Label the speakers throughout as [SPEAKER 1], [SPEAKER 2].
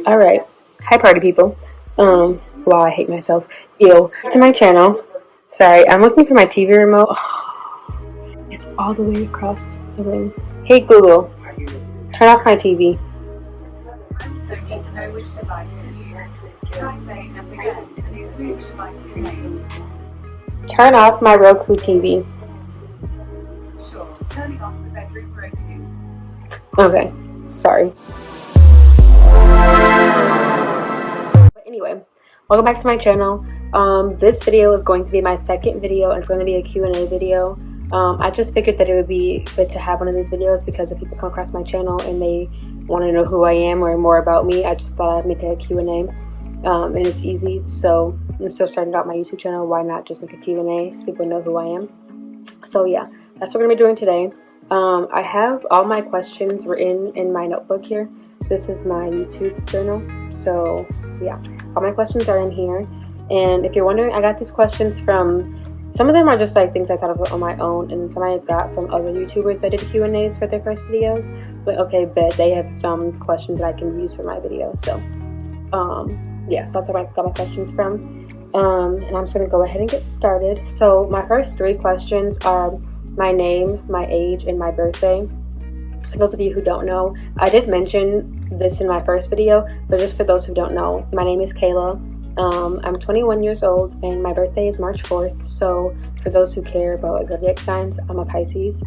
[SPEAKER 1] Alright. Hi, party people. Wow, I hate myself. Ew. To my channel. Sorry, I'm looking for my TV remote. It's all the way across the room. Hey, Google. Turn off my TV.
[SPEAKER 2] So need to know which device to use. Try saying that again and include the device's name.
[SPEAKER 1] Turn off my Roku TV.
[SPEAKER 2] Sure, turning off the bedroom Roku.
[SPEAKER 1] Okay. Sorry. But anyway, welcome back to my channel. This video is going to be my second video. It's going to be a Q&A video. I just figured that it would be good to have one of these videos because if people come across my channel and they want to know who I am or more about me, I just thought I'd make a Q&A. And it's easy, so I'm still starting out my YouTube channel. Why not just make a Q&A so people know who I am? So yeah, that's what we're going to be doing today. I have all my questions written in my notebook here. This is my YouTube journal, so yeah, all my questions are in here. And if you're wondering, I got these questions from, some of them are just like things I thought of on my own, and then some I got from other YouTubers that did Q&As for their first videos. But okay, bet they have some questions that I can use for my video. So yeah, so that's where I got my questions from. And I'm just gonna go ahead and get started. So my first three questions are my name, my age, and my birthday. For those of you who don't know, I did mention this in my first video, but just for those who don't know, my name is Kayla. I'm 21 years old and my birthday is March 4th. So for those who care about zodiac signs, I'm a Pisces.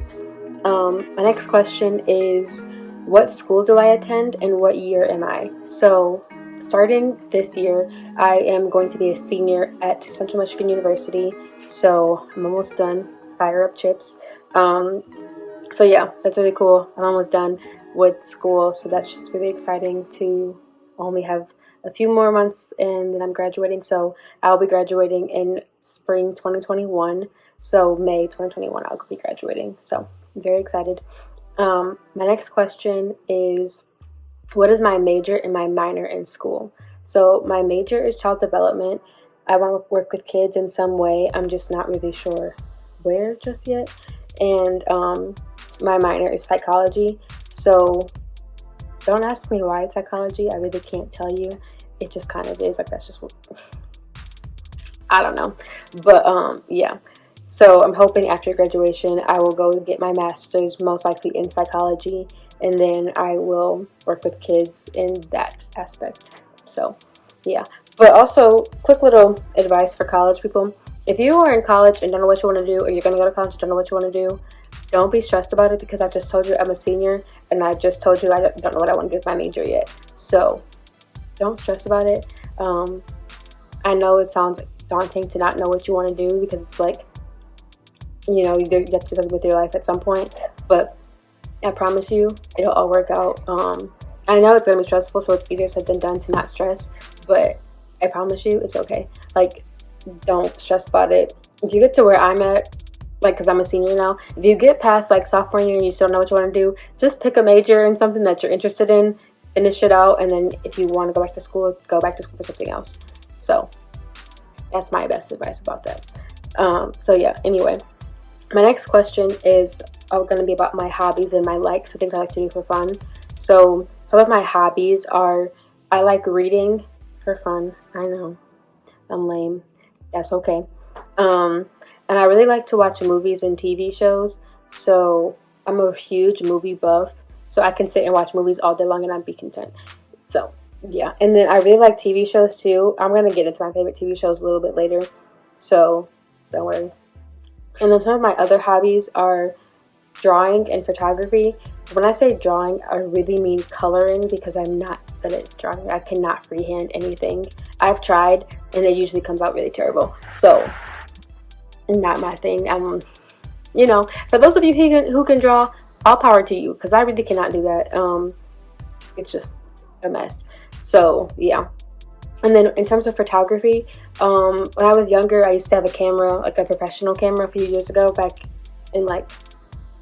[SPEAKER 1] My next question is, what school do I attend and what year am I? So starting this year, I am going to be a senior at Central Michigan University. So I'm almost done. Fire up chips. So yeah, that's really cool. I'm almost done with school, so that's just really exciting to only have a few more months and then I'm graduating. So I'll be graduating in spring 2021. So May 2021 I'll be graduating. So I'm very excited. My next question is, what is my major and my minor in school? So my major is child development. I want to work with kids in some way. I'm just not really sure where just yet. And my minor is psychology. So don't ask me why it's psychology. I really can't tell you. It just kind of is. Like, that's just what, I don't know. But yeah. So I'm hoping after graduation I will go get my master's, most likely in psychology, and then I will work with kids in that aspect. So yeah. But also, quick little advice for college people. If you are in college and don't know what you want to do, or you're going to go to college and don't know what you want to do, don't be stressed about it, because I just told you I'm a senior, and I just told you I don't know what I want to do with my major yet. So don't stress about it. I know it sounds daunting to not know what you want to do, because it's like, you know, you have to do something with your life at some point, but I promise you it'll all work out. I know it's going to be stressful, so it's easier said than done to not stress, but I promise you it's okay. Like, don't stress about it. If you get to where I'm at, like, because I'm a senior now, if you get past like sophomore year and you still don't know what you want to do, just pick a major in something that you're interested in, finish it out, and then if you want to go back to school for something else. So that's my best advice about that. So yeah, anyway, my next question is going to be about my hobbies and my likes, the things I like to do for fun. So some of my hobbies are, I like reading for fun. I know, I'm lame. That's okay. And I really like to watch movies and TV shows. So I'm a huge movie buff. So I can sit and watch movies all day long and I'd be content. So yeah. And then I really like TV shows too. I'm going to get into my favorite TV shows a little bit later. So don't worry. And then some of my other hobbies are drawing and photography. When I say drawing, I really mean coloring, because I'm not good at drawing. I cannot freehand anything. I've tried and it usually comes out really terrible. So not my thing. You know, for those of you who can draw, all power to you, because I really cannot do that. It's just a mess. So yeah. And then in terms of photography, when I was younger, I used to have a camera, like a professional camera, a few years ago, back in like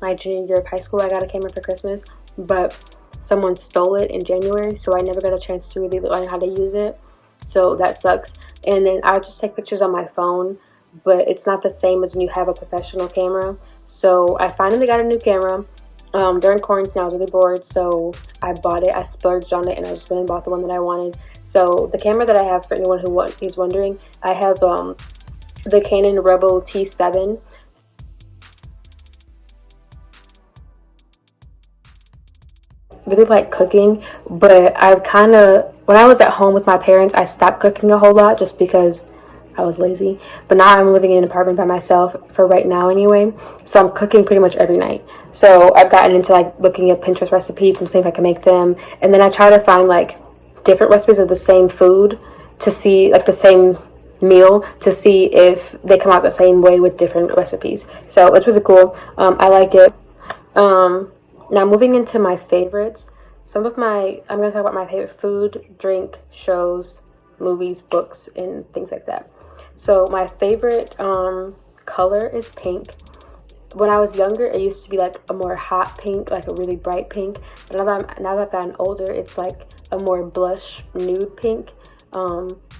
[SPEAKER 1] my junior year of high school. I got a camera for Christmas, but someone stole it in January, so I never got a chance to really learn how to use it. So that sucks. And then I just take pictures on my phone, but it's not the same as when you have a professional camera. So I finally got a new camera, During quarantine, I was really bored, so I bought it. I splurged on it, and I just really bought the one that I wanted. So the camera that I have, for anyone who is wondering, I have the Canon Rebel T7. Really like cooking, but when I was at home with my parents, I stopped cooking a whole lot just because I was lazy. But now I'm living in an apartment by myself for right now anyway, so I'm cooking pretty much every night. So I've gotten into like looking at Pinterest recipes and seeing if I can make them, and then I try to find like different recipes of the same food to see, like the same meal, to see if they come out the same way with different recipes. So it's really cool. I like it. Now moving into my favorites, I'm going to talk about my favorite food, drink, shows, movies, books, and things like that. So my favorite color is pink. When I was younger, it used to be like a more hot pink, like a really bright pink. But now that I've gotten older, it's like a more blush nude pink,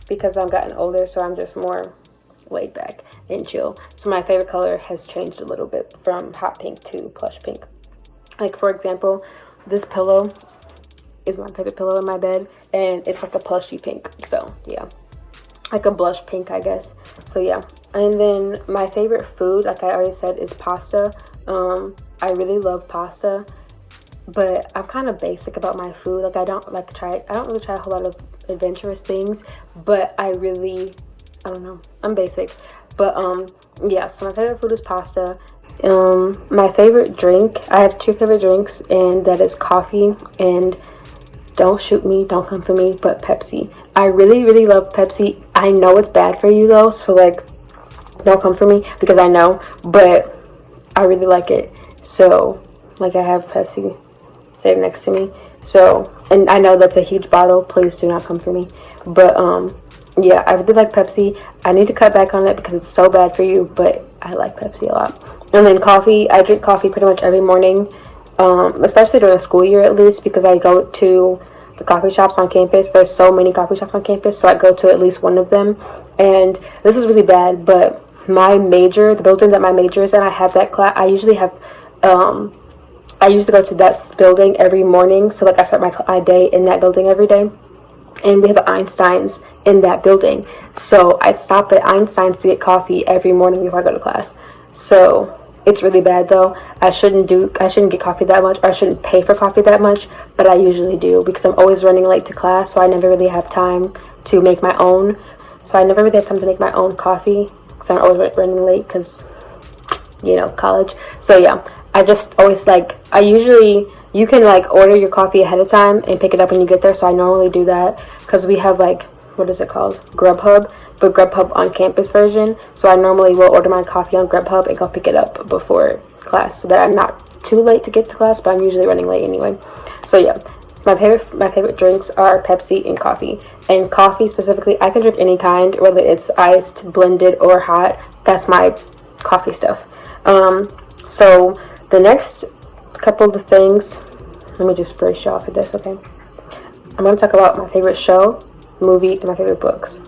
[SPEAKER 1] because I've gotten older, so I'm just more laid back and chill. So my favorite color has changed a little bit from hot pink to plush pink. Like, for example, this pillow is my favorite pillow in my bed, and it's like a plushy pink. So yeah, like a blush pink, I guess. So yeah. And then my favorite food, like I already said, is pasta. I really love pasta, but I'm kind of basic about my food. Like I don't really try a whole lot of adventurous things, but I don't know, I'm basic. But yeah, so my favorite food is pasta. My favorite drink, I have two favorite drinks, and that is coffee and, don't shoot me, don't come for me, but Pepsi. I really, really love Pepsi. I know it's bad for you though, so like, don't come for me because I know, but I really like it. So like, I have Pepsi sitting next to me. So, and I know that's a huge bottle, please do not come for me. But yeah, I really like Pepsi. I need to cut back on it because it's so bad for you, but I like Pepsi a lot. And then coffee, I drink coffee pretty much every morning, especially during the school year at least, because I go to the coffee shops on campus. There's so many coffee shops on campus, so I go to at least one of them. And this is really bad, but my major, the building that my major is in, I have that class. I usually go to that building every morning. So like, I start my day in that building every day. And we have Einstein's in that building. So I stop at Einstein's to get coffee every morning before I go to class. So it's really bad though. I shouldn't get coffee that much, or I shouldn't pay for coffee that much, but I usually do because I'm always running late to class, so I never really have time to make my own. So I never really have time to make my own coffee because I'm always running late because, you know, college. So yeah, I just always you can like order your coffee ahead of time and pick it up when you get there. So I normally do that because we have like, what is it called? Grubhub, but Grubhub on campus version. So I normally will order my coffee on Grubhub and go pick it up before class so that I'm not too late to get to class, but I'm usually running late anyway. So yeah, my favorite drinks are Pepsi and coffee. And coffee specifically, I can drink any kind, whether it's iced, blended, or hot. That's my coffee stuff. So the next couple of things, let me just brush you off with this, okay? I'm going to talk about my favorite show, movie, and my favorite books.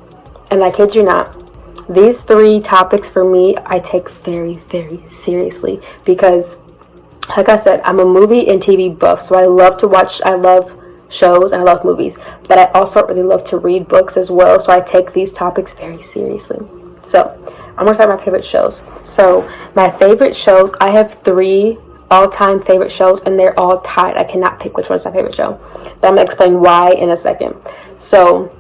[SPEAKER 1] And I kid you not, these three topics for me, I take very, very seriously because, like I said, I'm a movie and TV buff, so I love shows and I love movies, but I also really love to read books as well, so I take these topics very seriously. So I'm going to start my favorite shows. So my favorite shows, I have 3 all-time favorite shows, and they're all tied. I cannot pick which one's my favorite show, but I'm going to explain why in a second. So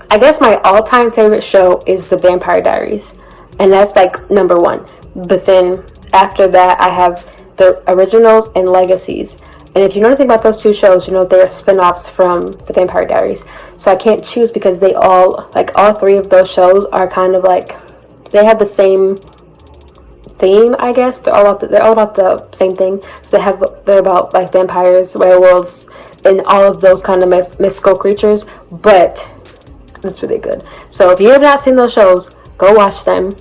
[SPEAKER 1] I guess my all-time favorite show is The Vampire Diaries, and that's like number 1. But then after that, I have the originals and Legacies. And if you know anything about those 2 shows, you know they're spin-offs from The Vampire Diaries. So I can't choose because they all 3 of those shows are kind of like, they have the same theme, I guess. They're all about the same thing. So they're about like vampires, werewolves, and all of those kind of mystical creatures. But it's really good. So if you have not seen those shows, go watch them.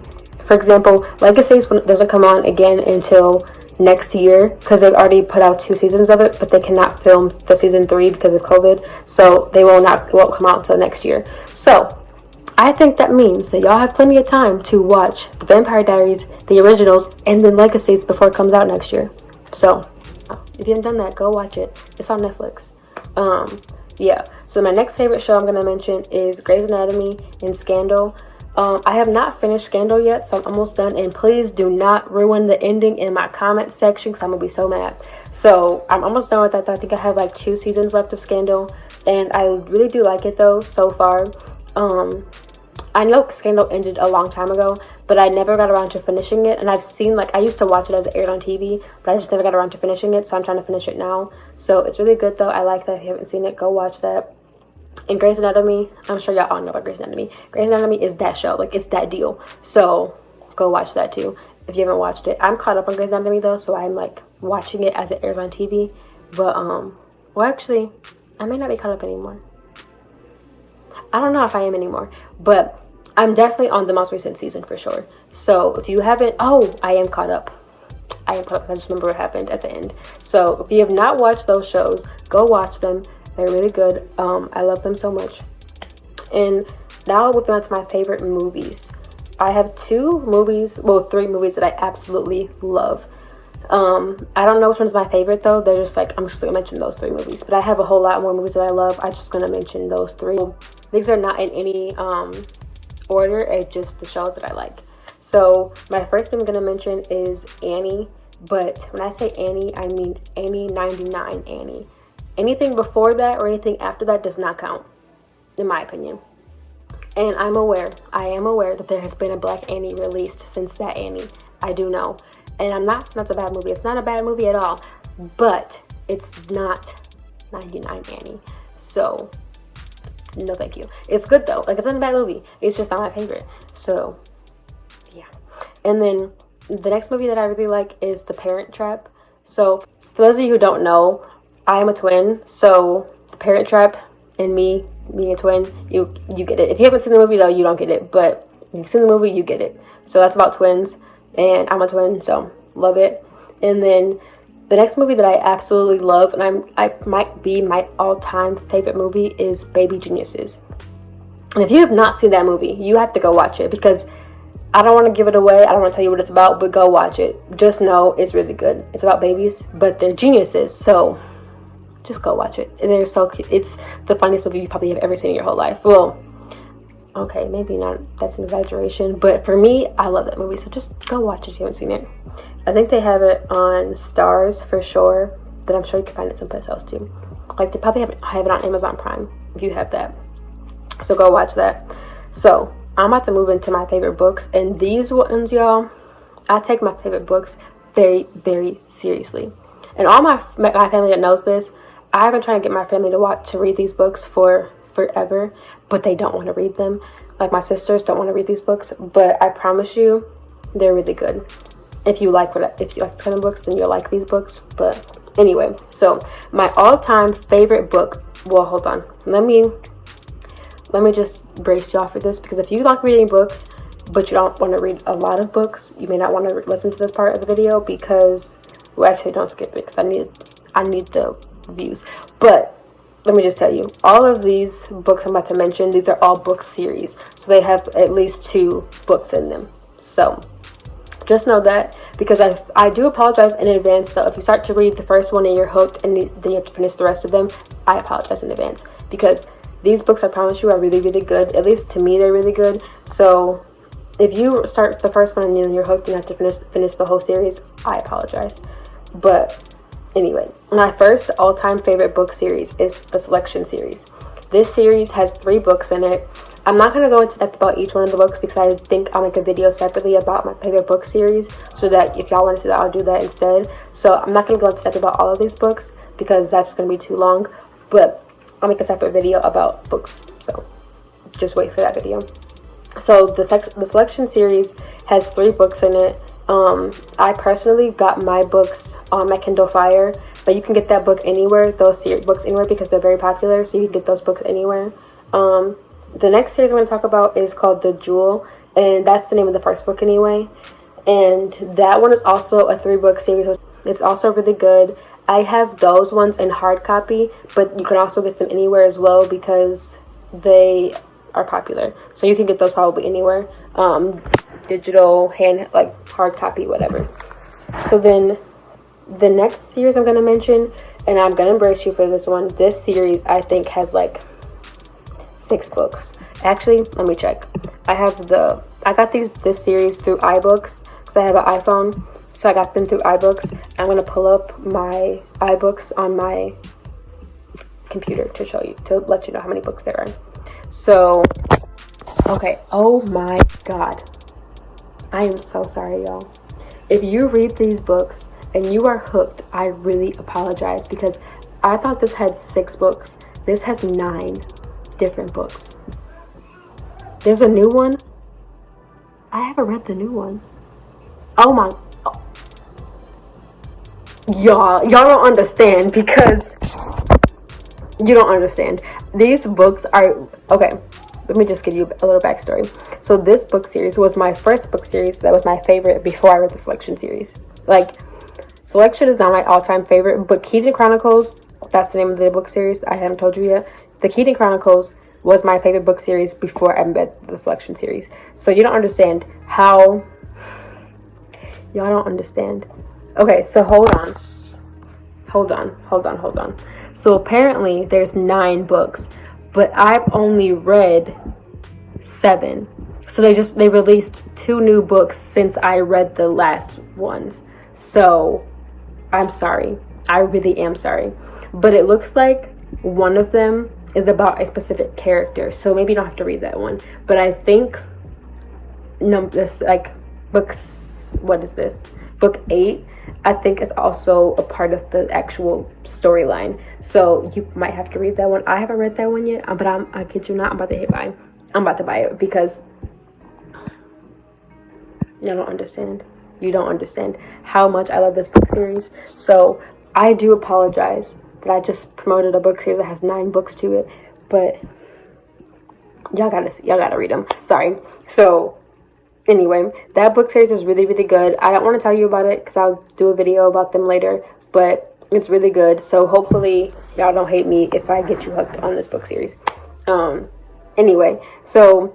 [SPEAKER 1] For example, Legacies doesn't come on again until next year because they've already put out 2 seasons of it, but they cannot film the season 3 because of COVID. So it won't come out until next year. So I think that means that y'all have plenty of time to watch The Vampire Diaries, the originals, and then Legacies before it comes out next year. So If you haven't done that, go watch it. It's on Netflix. Yeah. So my next favorite show I'm going to mention is Grey's Anatomy and Scandal. I have not finished Scandal yet, so I'm almost done. And please do not ruin the ending in my comment section because I'm going to be so mad. So I'm almost done with that. I think I have like 2 seasons left of Scandal. And I really do like it though so far. I know Scandal ended a long time ago, but I never got around to finishing it. And I've seen, like, I used to watch it as it aired on TV, but I just never got around to finishing it. So I'm trying to finish it now. So it's really good though. I like that. If you haven't seen it, go watch that. And Grey's Anatomy, I'm sure y'all all know about Grey's Anatomy. Grey's Anatomy is that show. Like, it's that deal. So go watch that too if you haven't watched it. I'm caught up on Grey's Anatomy though, so I'm like watching it as it airs on TV. But well, actually, I may not be caught up anymore. I don't know if I am anymore, but I'm definitely on the most recent season for sure. So if you haven't, I am caught up. I just remember what happened at the end. So if you have not watched those shows, go watch them. They're really good. I love them so much. And now moving on to my favorite movies. I have 3 movies that I absolutely love. I don't know which one's my favorite though. They're just like, I'm just gonna mention those 3 movies. But I have a whole lot more movies that I love. I'm just gonna mention those 3. These are not in any order. It's just the shows that I like. So my first thing I'm gonna mention is Annie. But when I say Annie, I mean Annie 99 Annie. Anything before that or anything after that does not count, in my opinion. And I am aware that there has been a Black Annie released since that Annie. I do know. And I'm not saying that's a bad movie. It's not a bad movie at all. But it's not 99 Annie. So, no thank you. It's good though. Like, it's not a bad movie. It's just not my favorite. So, yeah. And then the next movie that I really like is The Parent Trap. So, for those of you who don't know, I am a twin. So, The Parent Trap and me being a twin, you get it. If you haven't seen the movie though, you don't get it. But if you've seen the movie, you get it. So that's about twins. And I'm a twin, so love it. And then the next movie that I absolutely love, and I might be my all-time favorite movie, is Baby Geniuses. And if you have not seen that movie, you have to go watch it because I don't want to give it away. I don't want to tell you what it's about, but go watch it. Just know it's really good. It's about babies, but they're geniuses, so just go watch it. They're so cute. It's the funniest movie you probably have ever seen in your whole life. Well, okay, maybe not. That's an exaggeration. But for me, I love that movie. So just go watch it if you haven't seen it. I think they have it on Stars for sure. But I'm sure you can find it someplace else too. Like, they probably have it on Amazon Prime if you have that. So go watch that. So I'm about to move into my favorite books. And these ones, y'all, I take my favorite books very, very seriously. And all my family that knows this, I've been trying to get my family to read these books for forever, but they don't want to read them. Like, my sisters don't want to read these books, but I promise you, they're really good. If you like this kind of books, then you'll like these books. But anyway, so my all-time favorite book. Well, hold on. Let me just brace y'all for this, because if you like reading books, but you don't want to read a lot of books, you may not want to listen to this part of the video because, well, actually, don't skip it because I need the views. But let me just tell you, all of these books I'm about to mention, these are all book series. So they have at least 2 books in them. So just know that, because I do apologize in advance though. If you start to read the first one and you're hooked and then you have to finish the rest of them, I apologize in advance. Because these books, I promise you, are really, really good. At least to me, they're really good. So if you start the first one and you're hooked and you have to finish the whole series, I apologize. But anyway, my first all-time favorite book series is the Selection series. This series has 3 books in it. I'm not going to go into depth about each one of the books because I think I'll make a video separately about my favorite book series, so that if y'all want to see that, I'll do that instead. So I'm not going to go into depth about all of these books because that's going to be too long, but I'll make a separate video about books. So just wait for that video. So the Selection series has 3 books in it. I personally got my books on my Kindle Fire, but you can get that book anywhere, those books anywhere, because they're very popular, so you can get those books anywhere. The next series I'm going to talk about is called The Jewel, and that's the name of the first book anyway. And that one is also a 3-book series. It's also really good. I have those ones in hard copy, but you can also get them anywhere as well because they are popular. So you can get those probably anywhere. Digital, hard copy, whatever. So then the next series I'm going to mention, and I'm going to embrace you for this one. This series, I think, has like 6 books. Actually, let me check. I got this series through iBooks because I have an iPhone. So I got them through iBooks. I'm going to pull up my iBooks on my computer to let you know how many books there are. So, okay. Oh my God. I am so sorry, y'all. If you read these books and you are hooked, I really apologize because I thought this had 6 books. This has 9 different books. There's a new one. I haven't read the new one. Oh my. Y'all don't understand because you don't understand. These books are, okay, let me just give you a little backstory. So this book series was my first book series that was my favorite before I read the Selection series. Like, Selection is not my all-time favorite, but Keaton Chronicles, that's the name of the book series, I haven't told you yet. The Keaton Chronicles was my favorite book series before I read the Selection series. So you don't understand how, y'all don't understand. Okay, so hold on. So apparently there's 9 books, but I've only read 7. So they released 2 new books since I read the last ones. So I'm sorry. I really am sorry. But it looks like one of them is about a specific character. So maybe you don't have to read that one. But I think this like books, what is this? Book 8, I think, is also a part of the actual storyline. So you might have to read that one. I haven't read that one yet, but I kid you not, I'm about to hit buy. I'm about to buy it because you don't understand. You don't understand how much I love this book series. So I do apologize that I just promoted a book series that has 9 books to it, but y'all gotta read them. Sorry. So anyway, that book series is really, really good. I don't want to tell you about it because I'll do a video about them later, but it's really good. So hopefully y'all don't hate me if I get you hooked on this book series. Anyway, so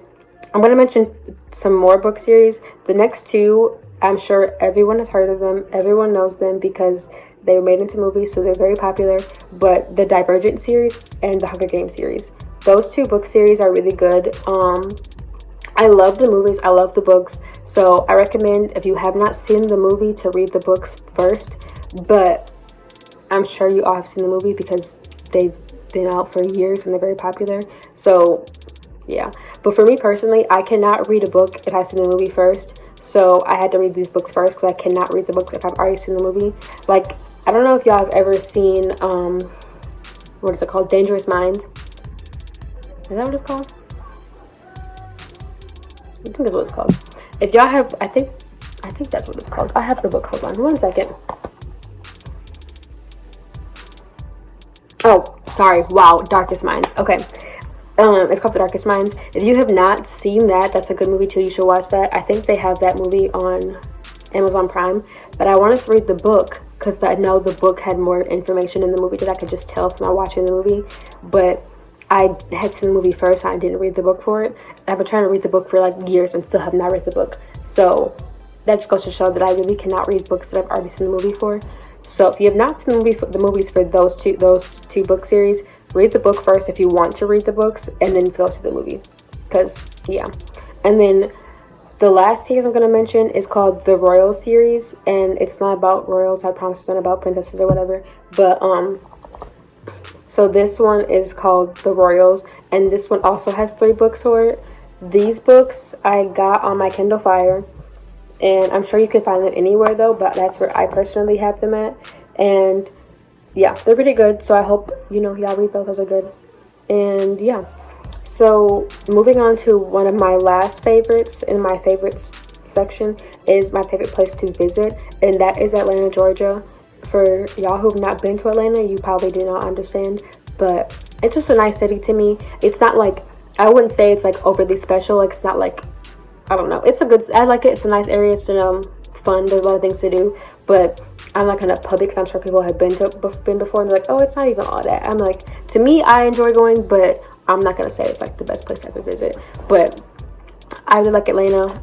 [SPEAKER 1] I'm going to mention some more book series. The next 2, I'm sure everyone has heard of them. Everyone knows them because they were made into movies, so they're very popular. But the Divergent series and the Hunger Games series. Those 2 book series are really good. I love the movies. I love the books. So I recommend, if you have not seen the movie, to read the books first. But I'm sure you all have seen the movie because they've been out for years and they're very popular. So yeah. But for me personally, I cannot read a book if I've seen the movie first. So I had to read these books first because I cannot read the books if I've already seen the movie. Like, I don't know if y'all have ever seen, what is it called? Dangerous Minds. Is that what it's called? I think that's what it's called. If y'all have, I think that's what it's called. I have the book. Hold on 1 second. Oh, sorry. Wow, Darkest Minds. Okay. It's called The Darkest Minds. If you have not seen that, that's a good movie too. You should watch that. I think they have that movie on Amazon Prime. But I wanted to read the book because I know the book had more information in the movie that I could just tell from not watching the movie. But I had seen the movie first and I didn't read the book for it. I've been trying to read the book for like years and still have not read the book. So that just goes to show that I really cannot read books that I've already seen the movie for. So if you have not seen the movies for those two book series, read the book first if you want to read the books, and then go see the movie. Because, yeah. And then the last series I'm going to mention is called the Royal series, and it's not about royals. I promise it's not about princesses or whatever. But, so this one is called The Royals, and this one also has 3 books for it. These books I got on my Kindle Fire, and I'm sure you can find them anywhere though, but that's where I personally have them at. And yeah, they're pretty good, so I hope, y'all read those. Those are good. And yeah, so moving on to one of my last favorites in my favorites section is my favorite place to visit, and that is Atlanta, Georgia. For y'all who've not been to Atlanta, you probably do not understand, but it's just a nice city to me. It's not like, I wouldn't say it's like overly special. Like, it's not like, I don't know. I like it. It's a nice area. It's fun. There's a lot of things to do, but I'm not gonna public because I'm sure people have been before and they're like, oh, it's not even all that. I'm like, to me, I enjoy going, but I'm not gonna say it's like the best place I could visit. But I really like Atlanta.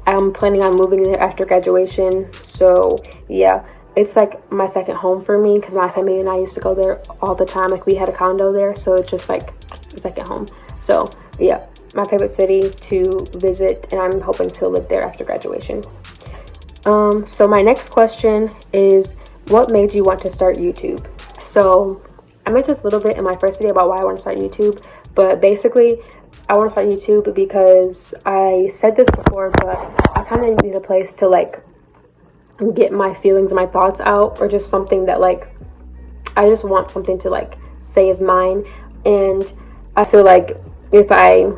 [SPEAKER 1] I'm planning on moving there after graduation, so yeah. it's like my second home for me because my family and I used to go there all the time. Like we had a condo there, so it's just like a second home. So yeah, my favorite city to visit, and I'm hoping to live there after graduation. So my next question is, what made you want to start YouTube? So I mentioned this a little bit in my first video about why I want to start YouTube, but basically I want to start YouTube because I said this before, but I kind of need a place to like get my feelings and my thoughts out, or just something that like I just want something to like say is mine. And I feel like if I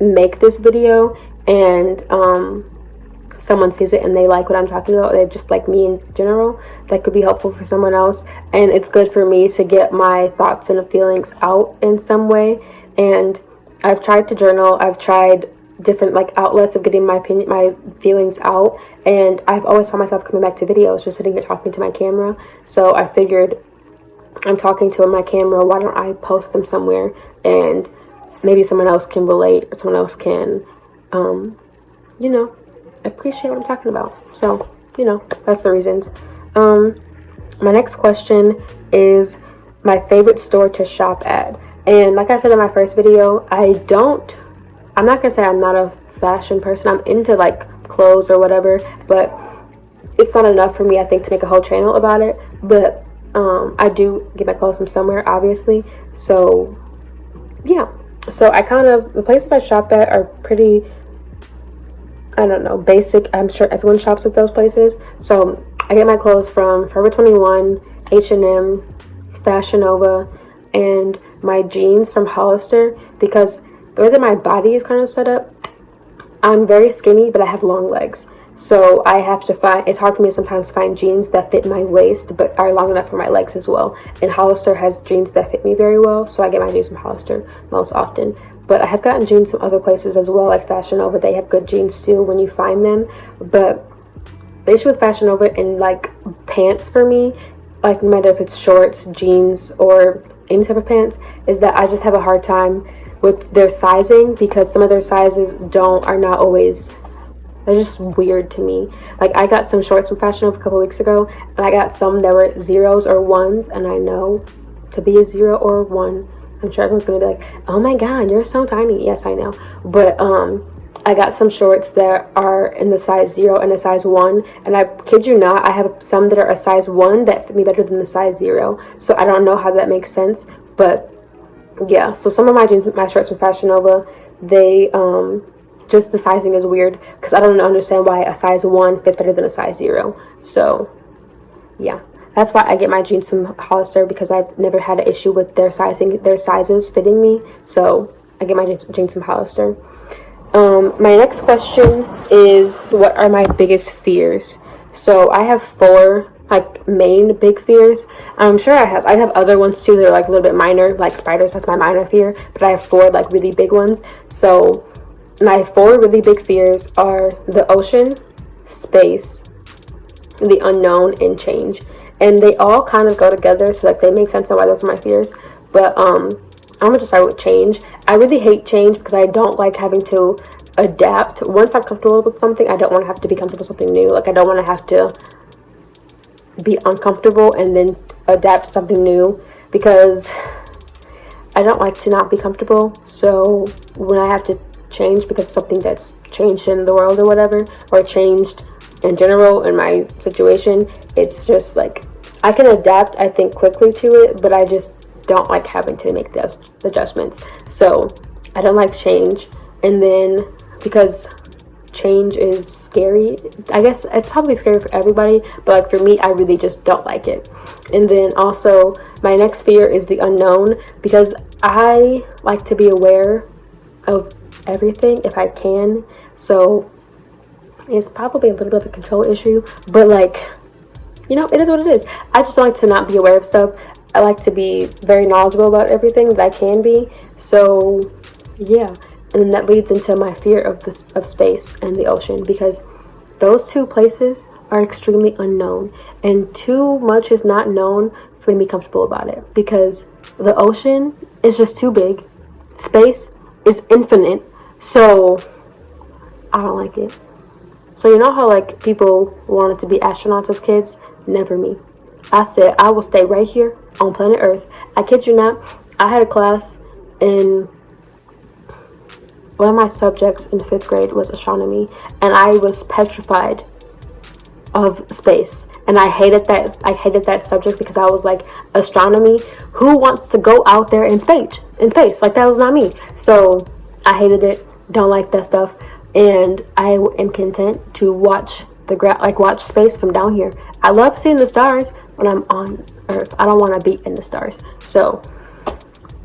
[SPEAKER 1] make this video and someone sees it and they like what I'm talking about, they just like me in general, that could be helpful for someone else. And it's good for me to get my thoughts and feelings out in some way. And I've tried to journal, I've tried different like outlets of getting my opinion, my feelings out, and I've always found myself coming back to videos, just sitting here talking to my camera. So I figured, I'm talking to my camera, why don't I post them somewhere, and maybe someone else can relate, or someone else can you know, appreciate what I'm talking about. So, you know, that's the reasons. My next question is my favorite store to shop at. And like I said in my first video, I'm not gonna say I'm not a fashion person. I'm into like clothes or whatever, but it's not enough for me, I think, to make a whole channel about it. But I do get my clothes from somewhere, obviously. So yeah, so the places I shop at are pretty, I don't know, basic. I'm sure everyone shops at those places. So I get my clothes from Forever 21, H&M, Fashion Nova, and my jeans from Hollister, because the way that my body is kind of set up, I'm very skinny, but I have long legs. So I have to it's hard for me to sometimes find jeans that fit my waist, but are long enough for my legs as well. And Hollister has jeans that fit me very well, so I get my jeans from Hollister most often. But I have gotten jeans from other places as well, like Fashion Nova. They have good jeans too when you find them. But the issue with Fashion Nova and like pants for me, like no matter if it's shorts, jeans, or any type of pants, is that I just have a hard time with their sizing, because some of their sizes are not always, they're just weird to me. Like I got some shorts from Fashion Nova a couple weeks ago, and I got some that were 0s or 1s, and I know to be a 0 or a 1, I'm sure everyone's gonna be like, oh my god, you're so tiny. Yes, I know. But I got some shorts that are in the size 0 and a size 1, and I kid you not, I have some that are a size 1 that fit me better than the size 0. So I don't know how that makes sense, but yeah. So some of my shirts from Fashion Nova, they just the sizing is weird, because I don't understand why a size 1 fits better than a size 0. So yeah, that's why I get my jeans from Hollister, because I've never had an issue with their sizes fitting me. So I get my jeans from Hollister. My next question is, what are my biggest fears? So I have 4 like main big fears. I'm sure I have other ones too that are like a little bit minor, like spiders. That's my minor fear, but I have 4 like really big ones. So my 4 really big fears are the ocean, space, the unknown, and change. And they all kind of go together, so like they make sense on why those are my fears. But I'm gonna just start with change. I really hate change because I don't like having to adapt. Once I'm comfortable with something, I don't want to have to be comfortable with something new. Like I don't want to have to be uncomfortable and then adapt to something new, because I don't like to not be comfortable. So when I have to change because of something that's changed in the world or whatever, or changed in general in my situation, it's just like I can adapt, I think, quickly to it, but I just don't like having to make those adjustments. So I don't like change. And then because change is scary, I guess it's probably scary for everybody, but like for me, I really just don't like it. And then also my next fear is the unknown, because I like to be aware of everything if I can. So it's probably a little bit of a control issue, but like, you know, it is what it is. I just like to not be aware of stuff. I like to be very knowledgeable about everything that I can be. So yeah, and then that leads into my fear of space and the ocean, because those 2 places are extremely unknown, and too much is not known for me to be comfortable about it, because the ocean is just too big, space is infinite, so I don't like it. So you know how like people wanted to be astronauts as kids? never me. I said I will stay right here on planet Earth. I kid you not. I had a class in one of my subjects in 5th grade was astronomy, and I was petrified of space. And I hated that subject because I was like, astronomy, who wants to go out there in space? Like, that was not me. So I hated it, don't like that stuff, and I am content to watch watch space from down here. I love seeing the stars when I'm on Earth. I don't want to be in the stars. So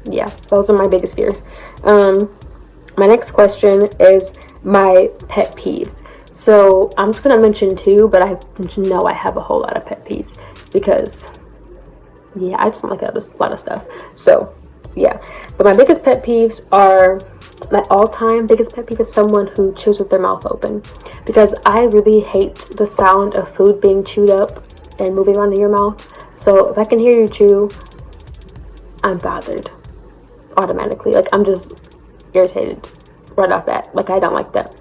[SPEAKER 1] yeah, those are my biggest fears. My next question is my pet peeves. So I'm just gonna mention 2, but I know I have a whole lot of pet peeves because, yeah, I just don't like a lot of stuff. So yeah, but my biggest pet peeves are, my all-time biggest pet peeve is someone who chews with their mouth open, because I really hate the sound of food being chewed up and moving around in your mouth. So if I can hear you chew, I'm bothered automatically. Like, I'm just irritated right off that. Like, I don't like that.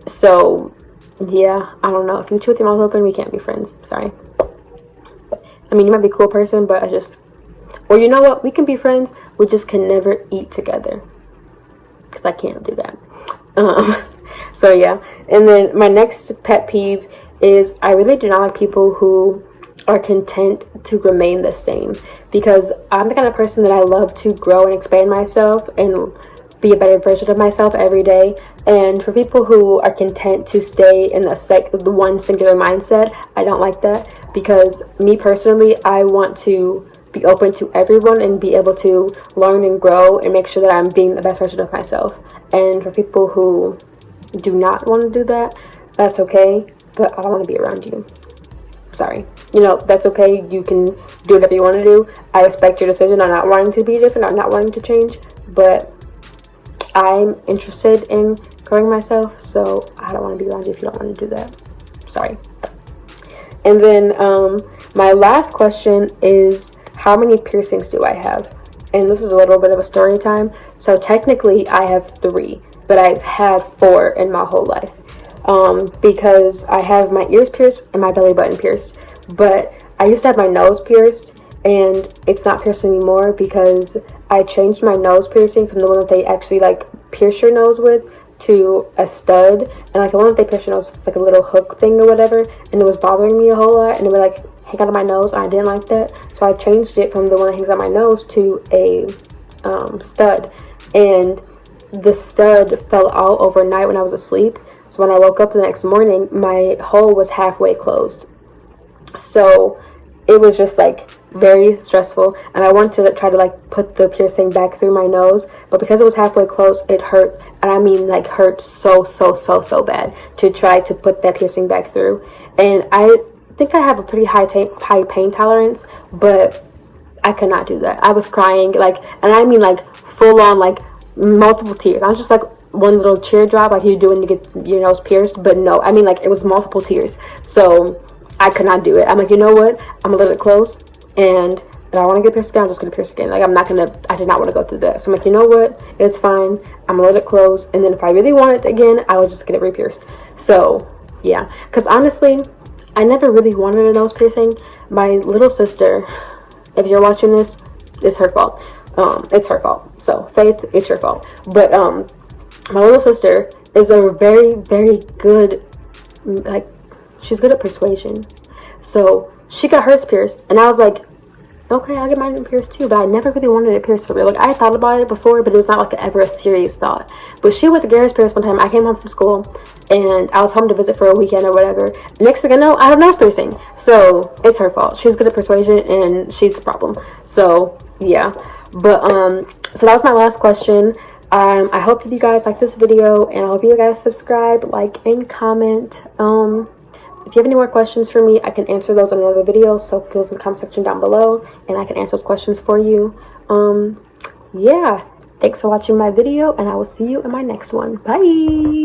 [SPEAKER 1] So yeah, I don't know, if you chew with your mouth open, we can't be friends. Sorry. I mean, you might be a cool person, but or you know what, we can be friends, we just can never eat together, because I can't do that. So yeah. And then my next pet peeve is, I really do not like people who are content to remain the same, because I'm the kind of person that I love to grow and expand myself and be a better version of myself every day. And for people who are content to stay in the one singular mindset, I don't like that, because me personally, I want to be open to everyone and be able to learn and grow and make sure that I'm being the best version of myself. And for people who do not want to do that, that's okay, but I don't want to be around you. Sorry. You know, that's okay. You can do whatever you want to do. I respect your decision on not wanting to be different, on not wanting to change, but I'm interested in growing myself, so I don't want to be around you if you don't want to do that. Sorry. And then my last question is, how many piercings do I have? And this is a little bit of a story time. So technically I have 3, but I've had 4 in my whole life, because I have my ears pierced and my belly button pierced. But I used to have my nose pierced, and it's not pierced anymore because I changed my nose piercing from the one that they actually like pierce your nose with to a stud. And like the one that they pierce your nose, it's like a little hook thing or whatever, and it was bothering me a whole lot, and it would like hang out of my nose, and I didn't like that. So I changed it from the one that hangs out my nose to a stud. And the stud fell out overnight when I was asleep. So when I woke up the next morning, my hole was halfway closed. So it was just like very stressful, and I wanted to try to like put the piercing back through my nose, but because it was halfway closed, it hurt. And I mean, like, hurt so bad to try to put that piercing back through. And I think I have a pretty high pain tolerance, but I could not do that. I was crying, like, and I mean like full on, like multiple tears. I was just like one little teardrop like you do when you get your nose pierced, but no, I mean like it was multiple tears. So I could not do it. I'm like, you know what, I'm gonna let it close, and if I want to get pierced again, I'm just gonna pierce again. Like, I did not want to go through that. So I'm like, you know what, it's fine, I'm gonna let it close, and then if I really want it again, I would just get it re-pierced. So yeah, because honestly, I never really wanted a nose piercing. My little sister, if you're watching this, it's her fault. It's her fault. So Faith, it's your fault. But my little sister is a very, very good, like, she's good at persuasion. So she got hers pierced, and I was like, okay, I'll get mine pierced too. But I never really wanted it pierced for real. Like, I thought about it before, but it was not like ever a serious thought. But she went to get hers pierced one time. I came home from school, and I was home to visit for a weekend or whatever. Next thing I know, I have nose piercing. So it's her fault. She's good at persuasion, and she's the problem. So yeah. But so that was my last question. I hope you guys like this video, and I hope you guys subscribe, like, and comment. If you have any more questions for me, I can answer those in another video, so put those in the comment section down below, and I can answer those questions for you. Yeah, thanks for watching my video, and I will see you in my next one. Bye!